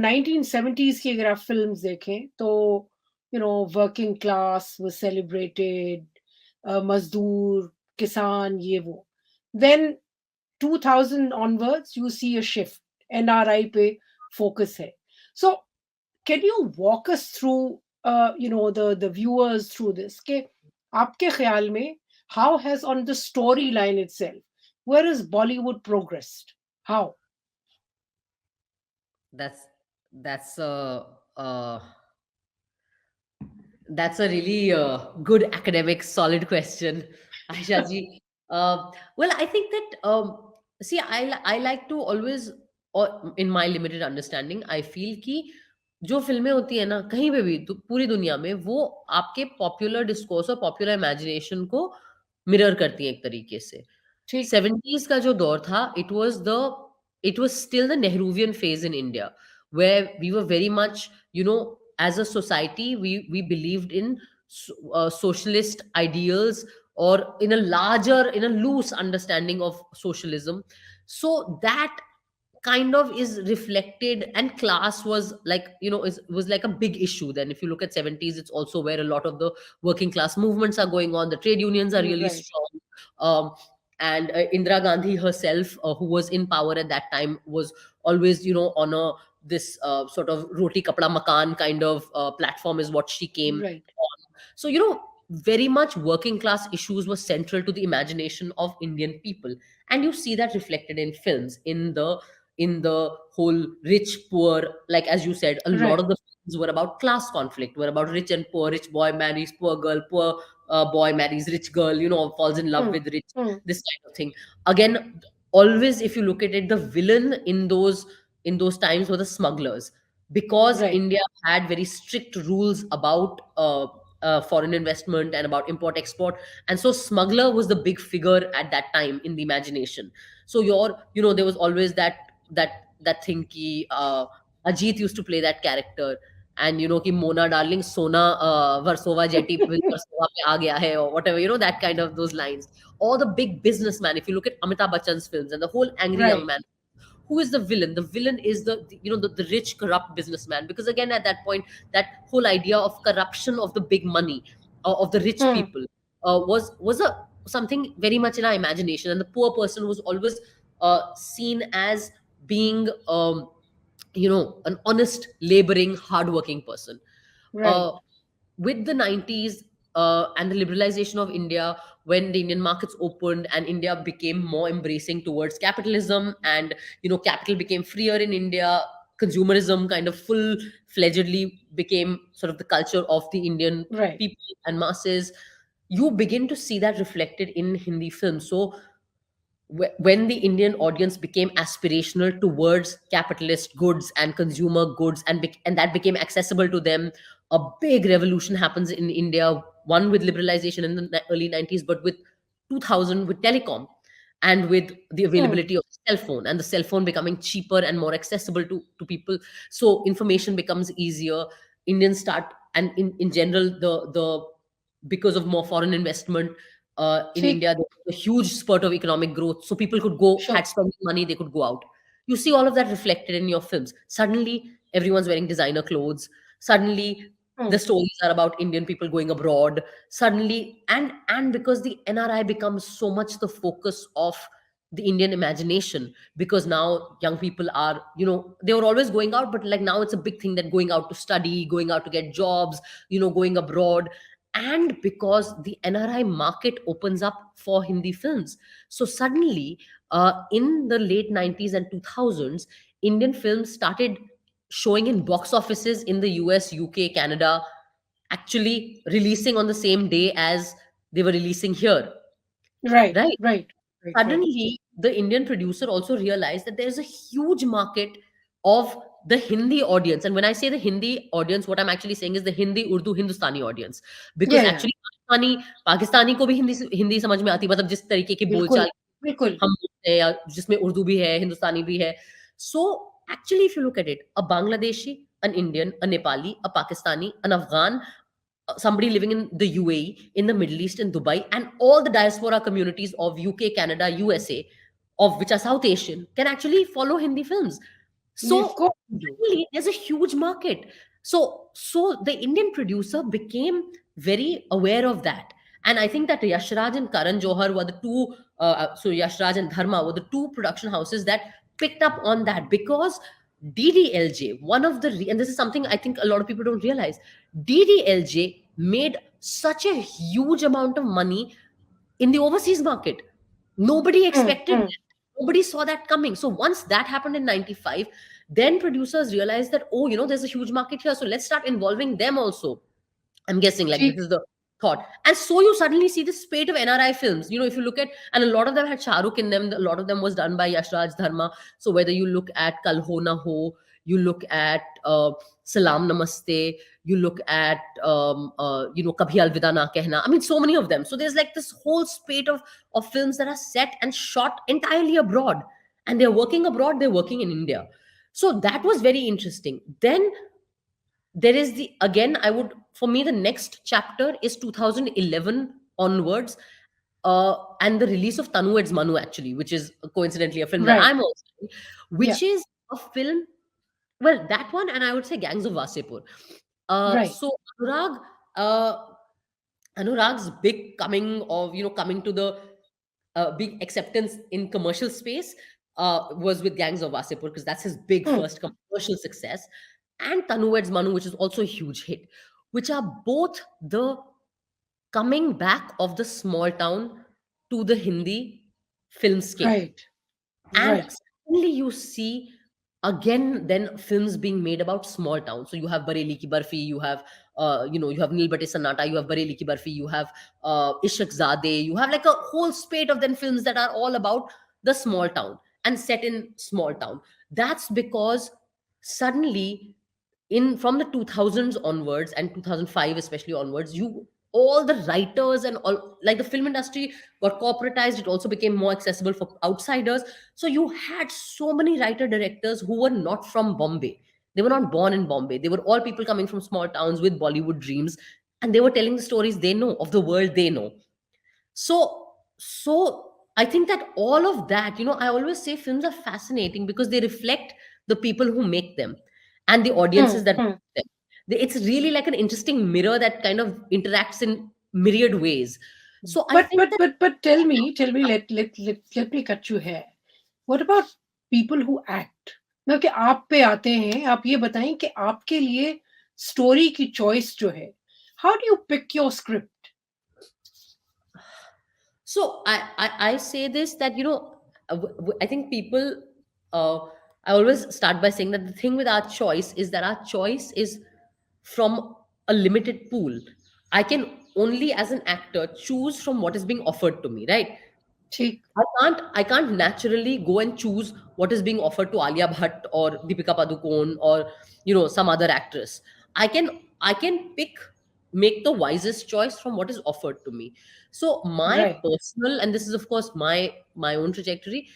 1970s की अगर आप फ़िल्म्स देखें तो वर्किंग क्लास वाज़ सेलिब्रेटेड, मज़दूर, किसान, ये वो। Then 2000 onwards you see a shift, NRI पे फ़ोकस है। So can you walk us through, the viewers through this? कि आपके ख्याल में, how has on the storyline itself, where has Bollywood progressed? How? That's that's a uh, that's a really good academic, solid question, Aisha ji. Well, I think that see, I like to always, or in my limited understanding, I feel कि जो फिल्में होती है ना कहीं पे भी पूरी दुनिया में वो आपके पॉपुलर डिस्कोर्स और पॉपुलर इमेजिनेशन को मिरर करती हैं एक तरीके से। ठीक है। 70s का जो दौर था, it was still the Nehruvian phase in India, where we were very much, as a society, we believed in socialist ideals, or in a loose understanding of socialism. So that kind of is reflected, and class was like, was like a big issue then. If you look at 70s, it's also where a lot of the working class movements are going on, the trade unions are really Right, strong. And Indira Gandhi herself, who was in power at that time, was always, on a this sort of roti kapda makan kind of platform is what she came right, on. So, very much working class issues were central to the imagination of Indian people, and you see that reflected in films, in the whole rich poor, like as you said, a lot right. of the films were about class conflict, were about rich and poor, rich boy marries poor girl, poor boy marries rich girl, falls in love Mm, with rich, mm, this kind of thing. Again, always, if you look at it, the villain in those times were the smugglers, because right, India had very strict rules about foreign investment and about import export, and so smuggler was the big figure at that time in the imagination. So there was always that that thing ki Ajit used to play that character, and ki Mona darling Sona Versova jetty Versova pe aa gaya hai, or whatever, that kind of those lines. Or the big businessman, if you look at Amitabh Bachchan's films and the whole angry young right, man, who is the villain? The villain is the rich corrupt businessman, because again at that point, that whole idea of corruption of the big money, of the rich mm, people, was a something very much in our imagination, and the poor person was always seen as being an honest, laboring, hardworking person. right, uh, with the 90s and the liberalization of India, when the Indian markets opened and India became more embracing towards capitalism, and capital became freer in India, consumerism kind of full fledgedly became sort of the culture of the Indian right, people and masses. You begin to see that reflected in Hindi films. So when the Indian audience became aspirational towards capitalist goods and consumer goods, and that became accessible to them, a big revolution happens in India. One with liberalization in the early 90s, but with 2000 with telecom, and with the mm, availability of cell phone, and the cell phone becoming cheaper and more accessible to people. So information becomes easier. Indians start, and in general, the because of more foreign investment in ठीक, India, there was a huge spurt of economic growth. So people could go, sure, had spending money, they could go out. You see all of that reflected in your films. Suddenly, everyone's wearing designer clothes. Suddenly, the mm, stories are about Indian people going abroad. Suddenly, and because the NRI becomes so much the focus of the Indian imagination, because now young people are, they were always going out, but like now it's a big thing that going out to study, going out to get jobs, going abroad, and because the NRI market opens up for Hindi films. So suddenly, in the late 90s and 2000s, Indian films started showing in box offices in the US, UK, Canada, actually releasing on the same day as they were releasing here, right, right? right, right, right, Suddenly, the Indian producer also realized that there's a huge market of the Hindi audience. And when I say the Hindi audience, what I'm actually saying is the Hindi, Urdu, Hindustani audience. Because yeah, yeah, actually, Pakistani को भी हिंदी समझ में आती है, मतलब जिस तरीके की बिल्कुल, बोलचाल बिल्कुल, हम बोलते हैं, या जिसमें उर्दू भी है, हिंदुस्तानी भी है. So actually, if you look at it, a Bangladeshi, an Indian, a Nepali, a Pakistani, an Afghan, somebody living in the UAE, in the Middle East, in Dubai, and all the diaspora communities of UK, Canada, USA, of which are South Asian, can actually follow Hindi films. Yeah, of So course you do. suddenly there's a huge market. So the Indian producer became very aware of that. And I think that Yashraj and Karan Johar were the two, so Yashraj and Dharma were the two production houses that picked up on that, because DDLJ, one of the, and this is something I think a lot of people don't realize, DDLJ made such a huge amount of money in the overseas market. Nobody Mm, expected mm. that. Nobody saw that coming. So once that happened in 95, then producers realized that, oh, there's a huge market here. So let's start involving them also. I'm guessing like this ठीक. is the thought. And so you suddenly see this spate of NRI films. If you look at, and a lot of them had Shah Rukh in them, a lot of them was done by Yashraj Dharma. So whether you look at Kal Ho Na Ho, you look at Salam Namaste, you look at, Kabhi Alvida Na Kehna. I mean, so many of them. So there's like this whole spate of films that are set and shot entirely abroad. And they're working abroad, they're working in India. So that was very interesting. Then there is the, again, I would, for me, the next chapter is 2011 onwards, and the release of Tanu Eds Manu, actually, which is coincidentally a film that Right. I'm also in, Yeah. which is a film, well, that one, and I would say Gangs of Wasepur. Right. So uh, Anurag's big coming of, coming to the big acceptance in commercial space was with Gangs of Wasepur, because that's his big Mm. first commercial success, and Tanu Eds Manu, which is also a huge hit, which are both the coming back of the small town to the Hindi filmscape. Right. And Right. suddenly you see again then films being made about small towns. So you have Bareli Ki Barfi, you have you have Nil Bate Sanata, you have Bareli Ki Barfi, you have Ishaq Zade, you have like a whole spate of then films that are all about the small town and set in small town. That's because suddenly, in from the 2000s onwards and 2005 especially onwards, you all the writers and all, like, the film industry got corporatized. It also became more accessible for outsiders. So you had so many writer directors who were not from Bombay. They were not born in Bombay. They were all people coming from small towns with Bollywood dreams, and they were telling the stories they know of the world they know. So I think that all of that, I always say films are fascinating because they reflect the people who make them and the audiences Mm, that mm. make them. It's really like an interesting mirror that kind of interacts in myriad ways. So I think that, But tell me, let me cut you here. What about people who act? ना कि आप पे आते हैं, आप ये बताएं कि आपके लिए स्टोरी की चॉइस जो है, how do you pick your script? so I say this, that I think people, uh, I always start by saying that the thing with our choice is that our choice is from a limited pool. I can only, as an actor, choose from what is being offered to me, right? ठीक. I can't naturally go and choose what is being offered to Alia Bhatt or Deepika Padukone or some other actress. I can make the wisest choice from what is offered to me. So my Right. personal, and this is of course my own trajectory.